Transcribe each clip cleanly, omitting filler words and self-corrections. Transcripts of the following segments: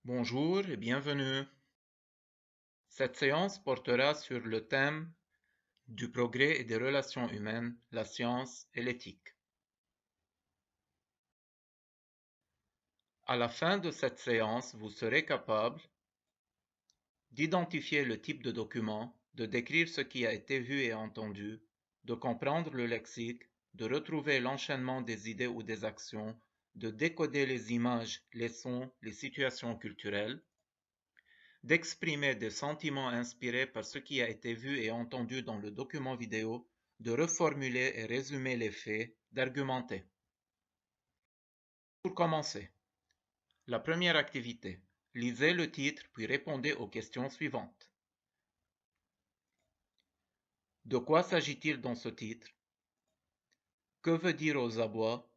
Bonjour et bienvenue. Cette séance portera sur le thème du progrès et des relations humaines, la science et l'éthique. À la fin de cette séance, vous serez capable d'identifier le type de document, de décrire ce qui a été vu et entendu, de comprendre le lexique, de retrouver l'enchaînement des idées ou des actions, de décoder les images, les sons, les situations culturelles, d'exprimer des sentiments inspirés par ce qui a été vu et entendu dans le document vidéo, de reformuler et résumer les faits, d'argumenter. Pour commencer, la première activité, lisez le titre puis répondez aux questions suivantes. De quoi s'agit-il dans ce titre? Que veut dire aux abois?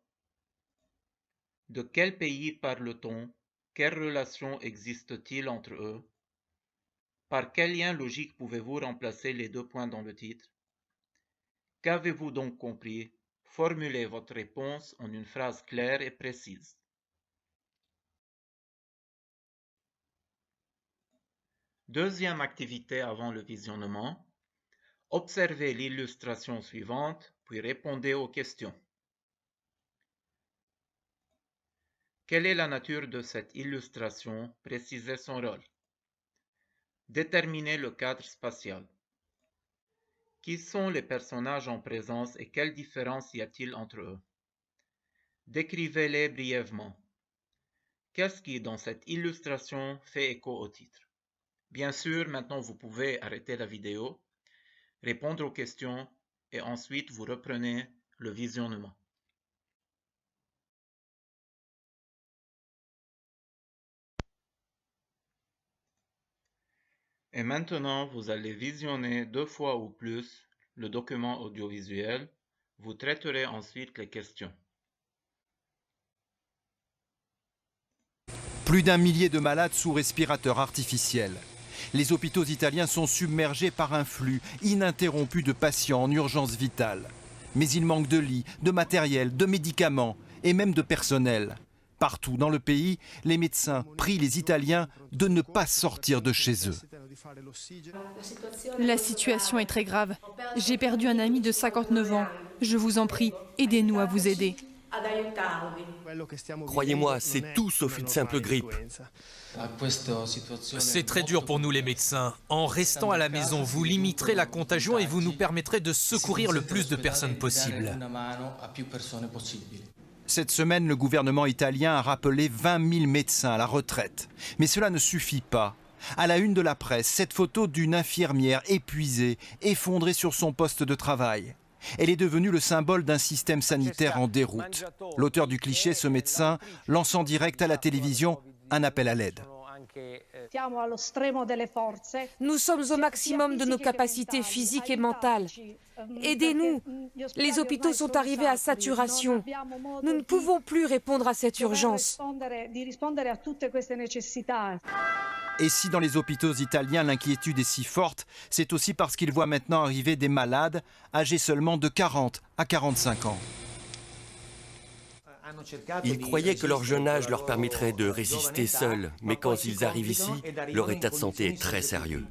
De quel pays parle-t-on? Quelles relations existent-ils entre eux? Par quel lien logique pouvez-vous remplacer les deux points dans le titre? Qu'avez-vous donc compris? Formulez votre réponse en une phrase claire et précise. Deuxième activité avant le visionnement. Observez l'illustration suivante, puis répondez aux questions. Quelle est la nature de cette illustration? Précisez son rôle. Déterminez le cadre spatial. Qui sont les personnages en présence et quelle différence y a-t-il entre eux? Décrivez-les brièvement. Qu'est-ce qui, dans cette illustration, fait écho au titre? Bien sûr, maintenant vous pouvez arrêter la vidéo, répondre aux questions et ensuite vous reprenez le visionnement. Et maintenant, vous allez visionner 2 fois ou plus le document audiovisuel. Vous traiterez ensuite les questions. Plus d'1 millier de malades sous respirateur artificiel. Les hôpitaux italiens sont submergés par un flux ininterrompu de patients en urgence vitale. Mais il manque de lits, de matériel, de médicaments et même de personnel. Partout dans le pays, les médecins prient les Italiens de ne pas sortir de chez eux. La situation est très grave. J'ai perdu un ami de 59 ans. Je vous en prie, aidez-nous à vous aider. Croyez-moi, c'est tout sauf une simple grippe. C'est très dur pour nous les médecins. En restant à la maison, vous limiterez la contagion et vous nous permettrez de secourir le plus de personnes possible. Cette semaine, le gouvernement italien a rappelé 20 000 médecins à la retraite. Mais cela ne suffit pas. À la une de la presse, cette photo d'une infirmière épuisée, effondrée sur son poste de travail. Elle est devenue le symbole d'un système sanitaire en déroute. L'auteur du cliché, ce médecin, lance en direct à la télévision un appel à l'aide. Nous sommes au maximum de nos capacités physiques et mentales. Aidez-nous. Les hôpitaux sont arrivés à saturation. Nous ne pouvons plus répondre à cette urgence. Et si dans les hôpitaux italiens l'inquiétude est si forte, c'est aussi parce qu'ils voient maintenant arriver des malades âgés seulement de 40 à 45 ans. Ils croyaient que leur jeune âge leur permettrait de résister seuls, mais quand ils arrivent ici, leur état de santé est très sérieux.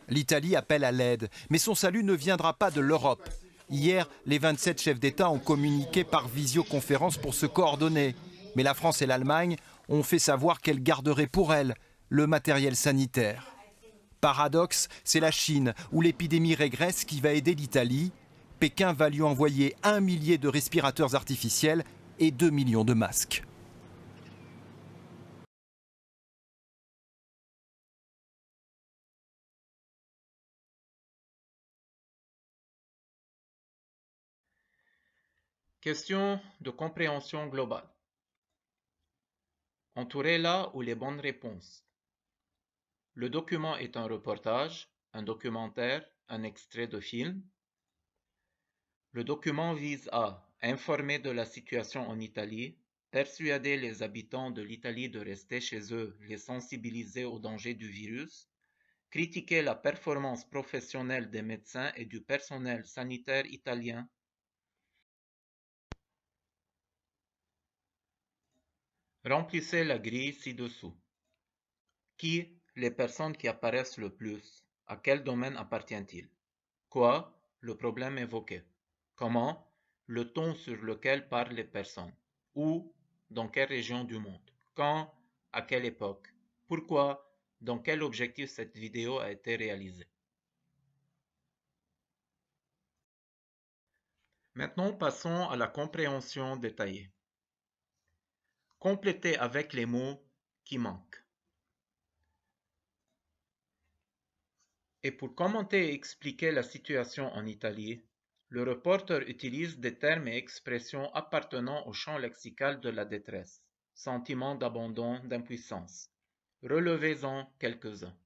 L'Italie appelle à l'aide, mais son salut ne viendra pas de l'Europe. Hier, les 27 chefs d'État ont communiqué par visioconférence pour se coordonner. Mais la France et l'Allemagne ont fait savoir qu'elles garderaient pour elles le matériel sanitaire. Paradoxe, c'est la Chine, où l'épidémie régresse, qui va aider l'Italie. Pékin va lui envoyer 1 millier de respirateurs artificiels et 2 millions de masques. Question de compréhension globale. Entourez là où les bonnes réponses. Le document est un reportage, un documentaire, un extrait de film. Le document vise à informer de la situation en Italie, persuader les habitants de l'Italie de rester chez eux, les sensibiliser au danger du virus, critiquer la performance professionnelle des médecins et du personnel sanitaire italien. Remplissez la grille ci-dessous. Qui les personnes qui apparaissent le plus? À quel domaine appartient-il? Quoi? Le problème évoqué. Comment? Le ton sur lequel parlent les personnes. Où? Dans quelle région du monde? Quand? À quelle époque? Pourquoi? Dans quel objectif cette vidéo a été réalisée? Maintenant, passons à la compréhension détaillée. Complétez avec les mots qui manquent. Et pour commenter et expliquer la situation en Italie, le reporter utilise des termes et expressions appartenant au champ lexical de la détresse, sentiment d'abandon, d'impuissance. Relevez-en quelques-uns.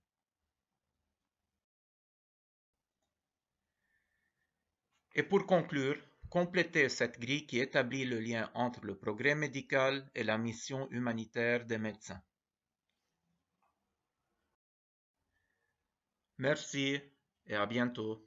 Et pour conclure, complétez cette grille qui établit le lien entre le progrès médical et la mission humanitaire des médecins. Merci et à bientôt.